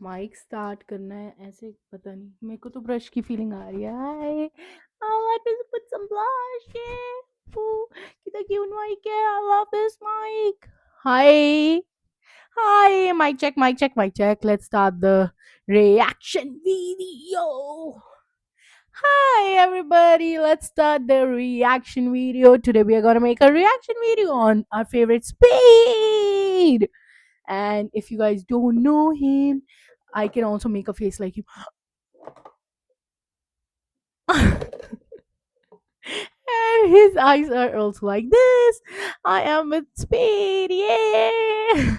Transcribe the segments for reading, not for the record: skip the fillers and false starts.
Mic start करना है ऐसे पता नहीं मेरे को तो ब्रश की फीलिंग आ रही है हाय I want to put some blush yeah ooh kita cute mic है I love this mic hi hi mic check let's start the reaction video hi everybody let's start the reaction video today we are gonna make a reaction video on our favorite Speed and if you guys don't know him I can also make a face like him. And his eyes are also like this. I am with Speed, yeah.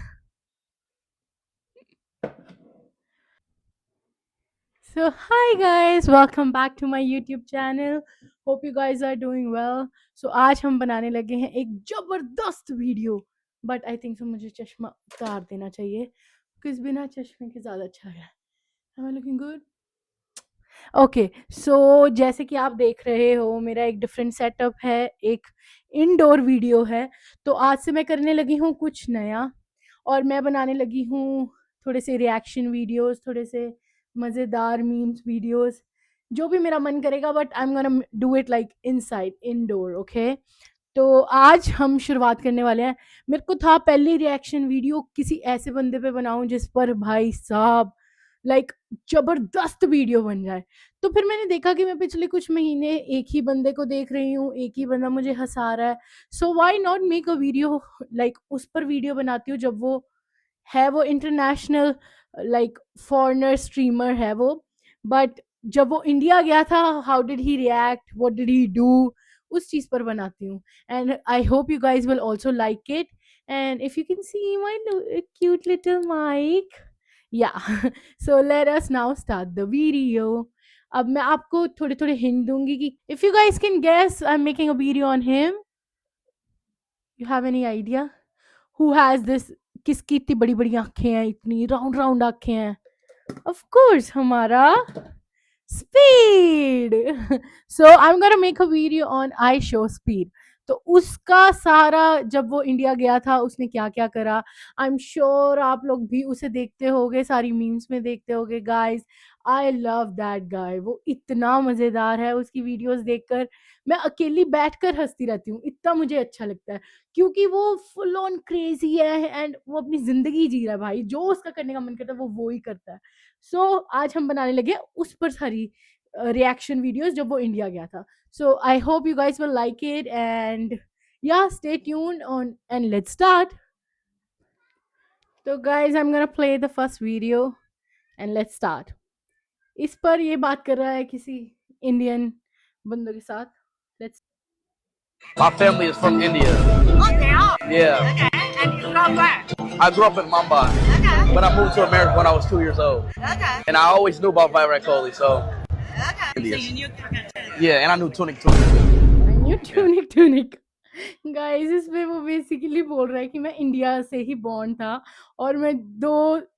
So, hi guys, welcome back to my YouTube channel. Hope you guys are doing well. So, आज हम बनाने लगे हैं एक जबरदस्त video but I think so मुझे चश्मा उतार देना चाहिए क्योंकि बिना चश्मे के ज़्यादा अच्छा है Am I looking good? Okay so जैसे कि आप देख रहे हो मेरा एक डिफरेंट सेटअप है एक इनडोर वीडियो है तो आज से मैं करने लगी हूँ कुछ नया और मैं बनाने लगी हूँ थोड़े से रिएक्शन वीडियोस थोड़े से मज़ेदार मीम्स वीडियोस जो भी मेरा मन करेगा but I am gonna do it like inside indoor okay तो आज हम शुरुआत करने वाले हैं मेरे को था पहली रिएक्शन वीडियो किसी ऐसे बंदे पे बनाऊं जिस पर भाई साहब लाइक जबरदस्त वीडियो बन जाए तो फिर मैंने देखा कि मैं पिछले कुछ महीने एक ही बंदे को देख रही हूँ एक ही बंदा मुझे हंसा रहा है so why not make a video like उस पर वीडियो बनाती हूँ जब वो इंटरनेशनल लाइक फॉरेनर स्ट्रीमर है वो बट जब वो इंडिया गया था how did he react what did he do उस चीज़ पर बनाती हूँ and I hope you guys will also like it and if you can see my cute little mic yeah so let us now start the video अब मैं आपको थोड़े थोड़े हिंट दूंगी कि if you guys can guess I'm making a video on him you have any idea who has this किसकी इतनी बड़ी बड़ी आंखें हैं इतनी राउंड राउंड आंखें हैं of course हमारा Speed so I'm gonna make a video on I Show Speed तो उसका सारा जब वो इंडिया गया था उसने क्या क्या करा आई एम श्योर आप लोग भी उसे देखते होगे सारी मीम्स में देखते होगे guys I love that guy वो इतना मज़ेदार है उसकी वीडियोस देखकर मैं अकेली बैठकर हंसती रहती हूँ इतना मुझे अच्छा लगता है क्योंकि वो फुल ऑन क्रेजी है एंड वो अपनी जिंदगी जी रहा है भाई जो उसका करने का मन करता है वो ही करता है सो आज हम बनाने लगे उस पर सारी रिएक्शन वीडियोस जब वो इंडिया गया था so I hope you guys will like it and या stay tuned on and let's start तो guys I am gonna play the first video and let's start इस पर ये बात कर रहा है किसी इंडियन बंदों के साथ let's My family is from India. Oh, they are? Yeah. Okay. And you grew up where? I grew up in Mumbai, Okay. but I moved to America when I was 2 years old. Okay. And I always knew about Virat Kohli, so Okay. So India. you knew cricket too? Yeah, and I knew Tunic too. I knew tunic guys इसमें वो basically बोल रहा है कि मैं India से ही born था और मैं 2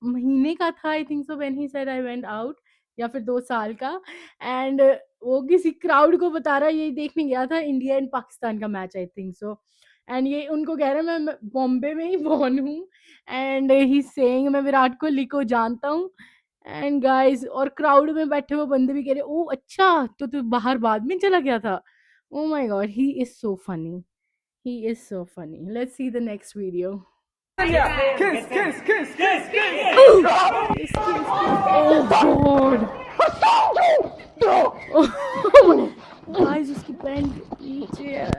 महीने का था I think so when he said I went out या फिर 2 साल का एंड वो किसी क्राउड को बता रहा है ये देखने गया था इंडिया एंड पाकिस्तान का match I think so and ये उनको कह रहा है मैं बॉम्बे में ही बॉर्न हूँ एंड ही सेइंग मैं विराट कोहली को जानता हूँ एंड गाइस और क्राउड में बैठे हुए बंदे भी कह रहे ओ अच्छा तो तू बाहर बाद में चला गया था Oh my god, he is so funny. He is so funny. Let's see the next video. Kiss, kiss, kiss, kiss, kiss. Kiss, kiss, kiss. Oh god. Oh my. Guys, उसकी पैंट नीचे है.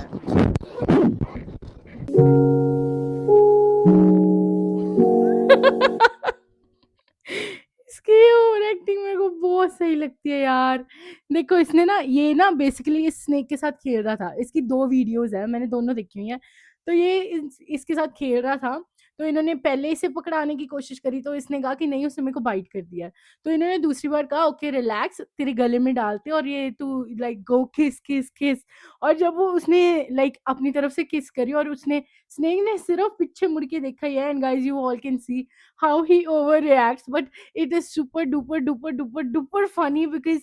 इसकी ओवर एक्टिंग मेरे को बहुत सही लगती है यार देखो इसने ना ये ना बेसिकली इस स्नेक के साथ खेल रहा था इसकी 2 वीडियोस है मैंने दोनों देखी हुई हैं तो ये इसके साथ खेल रहा था तो इन्होंने पहले इसे पकड़ाने की कोशिश करी तो इसने कहा कि नहीं उसने मेरे को बाइट कर दिया है तो इन्होंने दूसरी बार कहा ओके रिलैक्स तेरे गले में डालते और ये तू लाइक गो किस किस किस और जब वो उसने लाइक अपनी तरफ से किस करी और उसने स्नेक ने सिर्फ पीछे मुड़ के देखा है and guys you all can see how he over reacts but it is super duper duper duper duper funny because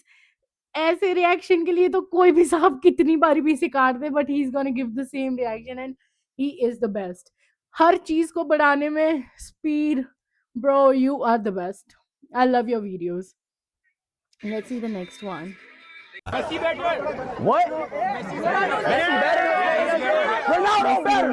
ऐसे रिएक्शन के लिए तो कोई भी साहब कितनी बारी भी इसे काट दे but he is gonna give the same reaction and he is the best हर चीज को बढ़ाने में speed bro you are the best I love your videos. Let's see the next one. What? Messi better? Ronaldo Messi, better.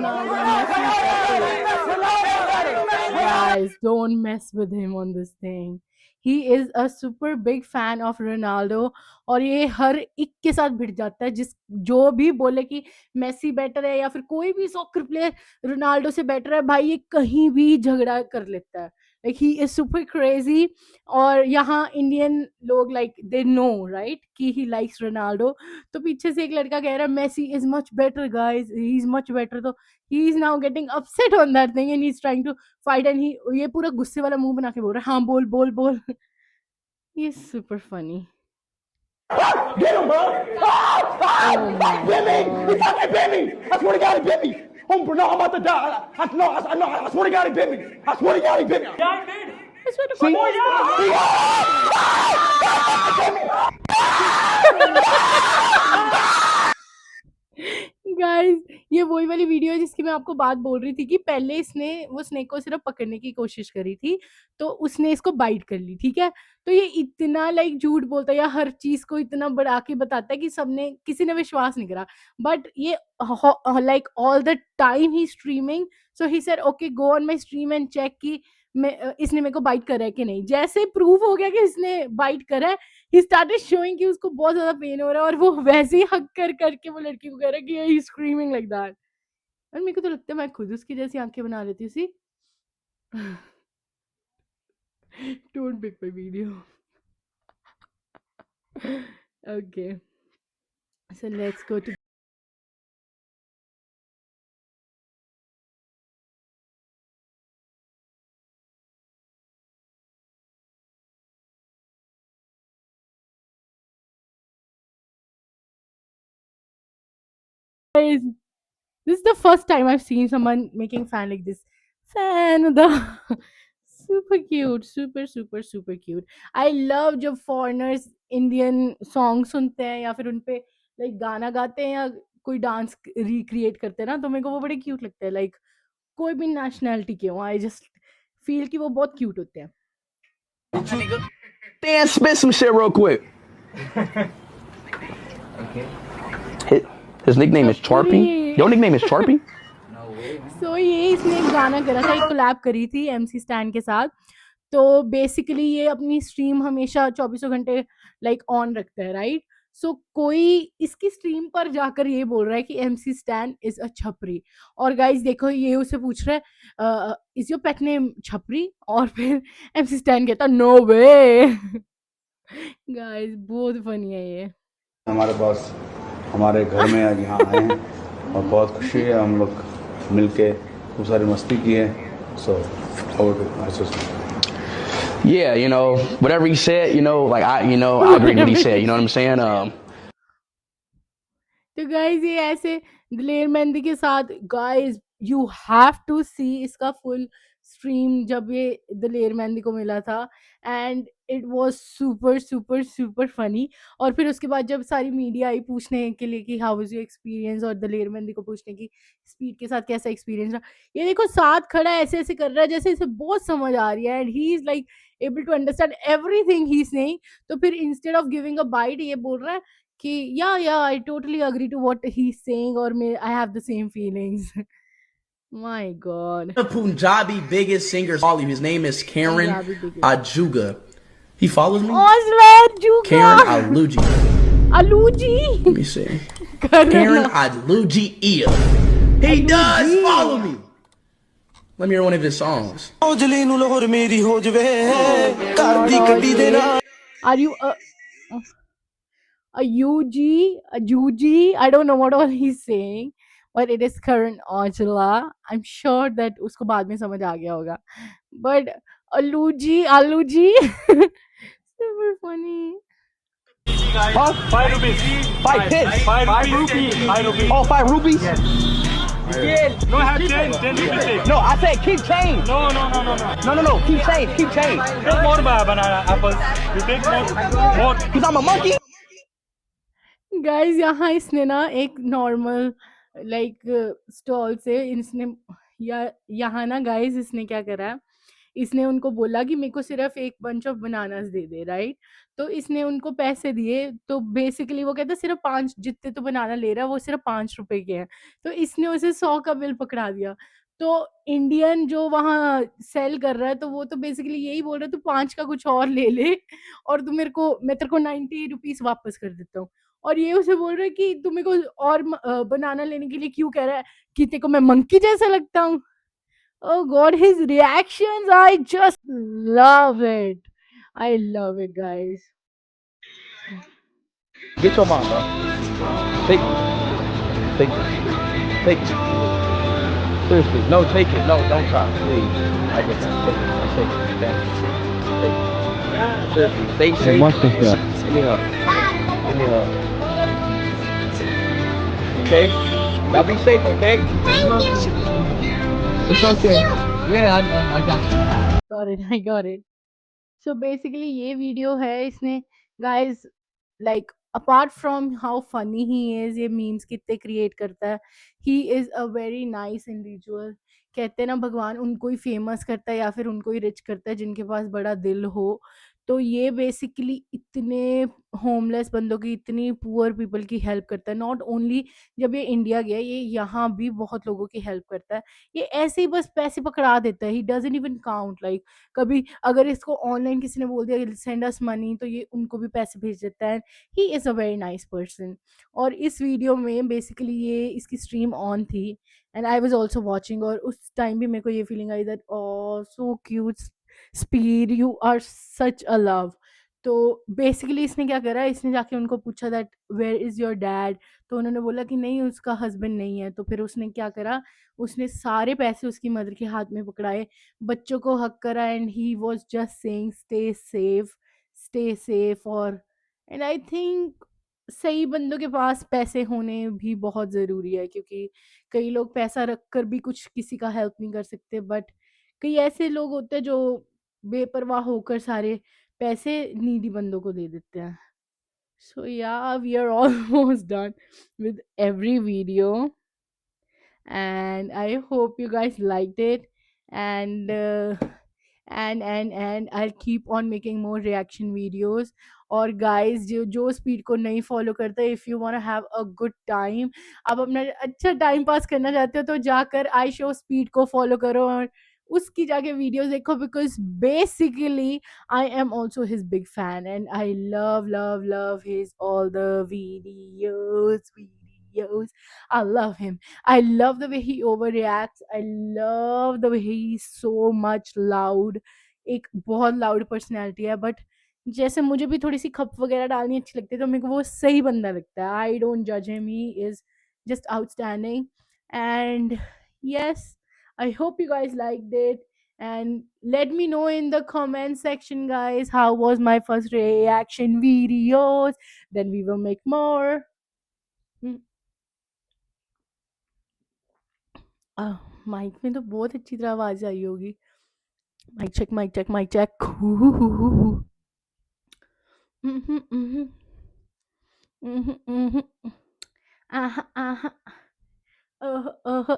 Ronaldo, Messi. Ronaldo better. Guys, don't mess with him on this thing. He is a super big fan of Ronaldo और ये हर एक के साथ भिड़ जाता है जिस जो भी बोले कि मेसी बेटर है या फिर कोई भी सॉकर प्लेयर रोनाल्डो से बेटर है भाई ये कहीं भी झगड़ा कर लेता है like he is super crazy और यहाँ इंडियन लोग लाइक दे नो राइट कि ही लाइक्स रोनाल्डो तो पीछे से एक लड़का कह रहा है Messi is much better guys he is much better तो he is now getting upset on that thing and he is trying to fight and he ये पूरा गुस्से वाला मुंह बना के बोल रहा है हाँ बोल बोल बोल ये super funny Get him, bro. Oh my Bit me. He god. fucking bit me. I swear to God, he bit me. Oh, bro, no, I'm about to die. I know. I swear to God, he bit me. I swear to God, he bit me. I swear to See? Guys ये वही वाली video है जिसकी मैं आपको बात बोल रही थी कि पहले इसने वो स्नेक को सिर्फ पकड़ने की कोशिश करी थी तो उसने इसको बाइट कर ली ठीक है तो ये इतना लाइक झूठ बोलता है या हर चीज को इतना बढ़ा के बताता है कि सबने किसी ने विश्वास नहीं करा बट ये like all the time he streaming so he said okay go on my stream and check कि इसने मेरे को बाइट करा है कि नहीं जैसे प्रूफ हो गया कि इसने बाइट करा है ही स्टार्टेड शोइंग कि उसको बहुत ज़्यादा पेन हो रहा है और वो वैसे ही हग कर करके वो लड़की को कह रहा है कि ही स्क्रीमिंग लाइक दैट और मेरे को तो लगता है मैं खुद उसकी जैसी आंखें बना लेती सी don't pick my video okay so let's go to guys. This is the first time I've seen someone making fan like this. Fan the super cute, super cute. I love जब foreigners Indian songs सुनते हैं या फिर उन पे like गाना गाते हैं या कोई डांस रिक्रिएट करते हैं ना तो मेरे को वो बड़े क्यूट लगते हैं लाइक कोई भी नेशनैलिटी के हो आई जस्ट फील कि वो बहुत क्यूट होते हैं Dan, spit some shit real quick. His nickname is Charpy. Your nickname is Charpy? सो ये इसने एक गाना करा था एक कोलैब करी थी एमसी स्टैन के साथ तो बेसिकली ये अपनी स्ट्रीम हमेशा 24 घंटे लाइक ऑन रखता है राइट सो कोई इसकी स्ट्रीम पर जाकर ये बोल रहा है कि एमसी स्टैन इज अ छपरी और गाइस देखो ये उसे पूछ रहा है इज योर पेट नेम छपरी और फिर एमसी स्टैन कहता नो वे गाइस बहुत फनी है ये हमारे पास हमारे घर में आज यहाँ आए हैं और बहुत खुशी है हम लोग मिलके खूब सारी मस्ती की है सो Yeah, you know, whatever he said, you know, like I agree with what he said. You know what I'm saying? तो गाइज ये ऐसे दिलेर मेहंदी के साथ गाइज यू हैव टू सी इसका फुल स्ट्रीम जब ये दिलेर मेहंदी को मिला था and it was super funny और फिर उसके बाद जब सारी मीडिया आई पूछने के लिए कि हाउ वाज योर एक्सपीरियंस और दिलेर मेहंदी को पूछने की स्पीड के साथ कैसा एक्सपीरियंस रहा ये देखो साथ खड़ा है ऐसे ऐसे कर रहा है जैसे इसे बहुत समझ आ रही है and he is like able to understand everything he is saying तो फिर instead of giving a bite ये बोल रहा है कि yeah I totally agree to what he's saying or may I have the same feelings my god The Punjabi biggest singers all his name is Karen Punjabi biggest. Ajuga. He follows me? Osman Juga Karen Aluji. Aluji Let me see. Karen Aluji Ia. He does follow me. Let me hear one of his songs. are you a UG I don't know what all he's saying but it is Karan Aujla I'm sure that उसको बाद में समझ आ गया होगा but Aluji super funny Huh? 5 rupees. 5 pence. 5 rupees. 5 rupees. Oh, 5 rupees? No, I have 10. 10 rupees. Take. No, I said keep change. No. No. Keep change. Keep change. Take more banana apples. You take more. Because I'm a monkey. Guys यहाँ इसने ना एक normal like stall से इसने या यहाँ ना guys इसने क्या करा है इसने उनको बोला कि मेरे को सिर्फ एक bunch of bananas they they, right? तो इसने उनको पैसे दिए, तो बेसिकली वो कहता सिर्फ 5 जितने तो बनाना ले रहा है वो सिर्फ 5 रुपए के हैं। तो इसने उसे 100 का बिल पकड़ा दिया। तो इंडियन जो वहाँ सेल कर रहा है तो वो तो बेसिकली यही बोल रहा है, तू 5 का कुछ और ले ले और तू मेरे को मैं तेरे को 90 रुपीस वापस कर देता हूँ। और ये उसे बोल रहा है कि तू मेरे को और बनाना लेने के लिए क्यों कह रहा है, कि तेरे को मैं मंकी जैसा लगता हूँ। Oh God, his reactions, I just love it. I love it, guys. Get your mom, bro. Take it. Take it. Seriously. No, take it. No, don't try. Please. I get that. Take it. Okay? Take it. Seriously. Stay safe. Give me a hug. Give me a hug. Okay? Now be safe, okay? It's okay. Yeah, I got you. got it. So basically ये video है, इसने guys like apart from how funny he is, ये memes कितने create करता है, he is a very nice individual. कहते हैं ना भगवान उनको ही फेमस करता है या फिर उनको ही रिच करता है जिनके पास बड़ा दिल हो। तो ये बेसिकली इतने होमलेस बंदों की, इतनी पुअर पीपल की हेल्प करता है। नॉट ओनली जब ये इंडिया गया, ये यहाँ भी बहुत लोगों की हेल्प करता है। ये ऐसे ही बस पैसे पकड़ा देता है, he doesn't even count. Like कभी अगर इसको ऑनलाइन किसी ने बोल दिया सेंड अस मनी, तो ये उनको भी पैसे भेज देता है। He is a very nice person. और इस वीडियो में बेसिकली ये इसकी स्ट्रीम ऑन थी and I was also watching, और उस टाइम भी मेरे को ये फीलिंग आई that oh so cute Speed, you are such a love. तो बेसिकली इसने क्या करा, इसने जाके उनको पूछा that where is your dad. तो उन्होंने बोला कि नहीं उसका हस्बैंड नहीं है। तो फिर उसने क्या करा, उसने सारे पैसे उसकी मदर के हाथ में पकड़ाए, बच्चों को हक करा and he was just saying stay safe. और एंड आई थिंक सही बंदों के पास पैसे होने भी बहुत ज़रूरी है, क्योंकि कई लोग पैसा रख कर भी कुछ किसी का हेल्प नहीं कर सकते, बट कई ऐसे लोग होते हैं जो बेपरवाह होकर सारे पैसे नीडी बंदों को दे देते हैं। So yeah we are almost done with every video, and I hope you guys liked it. And and I'll keep on making more reaction videos. और guys जो स्पीड को नहीं फॉलो करता, if you want have a good time, आप अपना अच्छा time pass करना चाहते हो तो जाकर आई शो स्पीड को फॉलो करो और उसकी जाके वीडियोस देखो, because basically I am also his big fan and I love his all the videos. I love him. I love the way he overreacts. I love the way he's so much loud. एक बहुत loud personality है, but जैसे मुझे भी थोड़ी सी खप वगैरह डालनी अच्छी लगती है तो मेरे को वो सही बंदा लगता है। आई डोंट जज him, he is just outstanding. And yes, I hope you guys liked it, and let me know in the comment section, guys, how was my first reaction videos. Then we will make more. Mic में तो बहुत अच्छी तरह आवाज आई होगी। Mic check. आहा आहा, ओह ओह।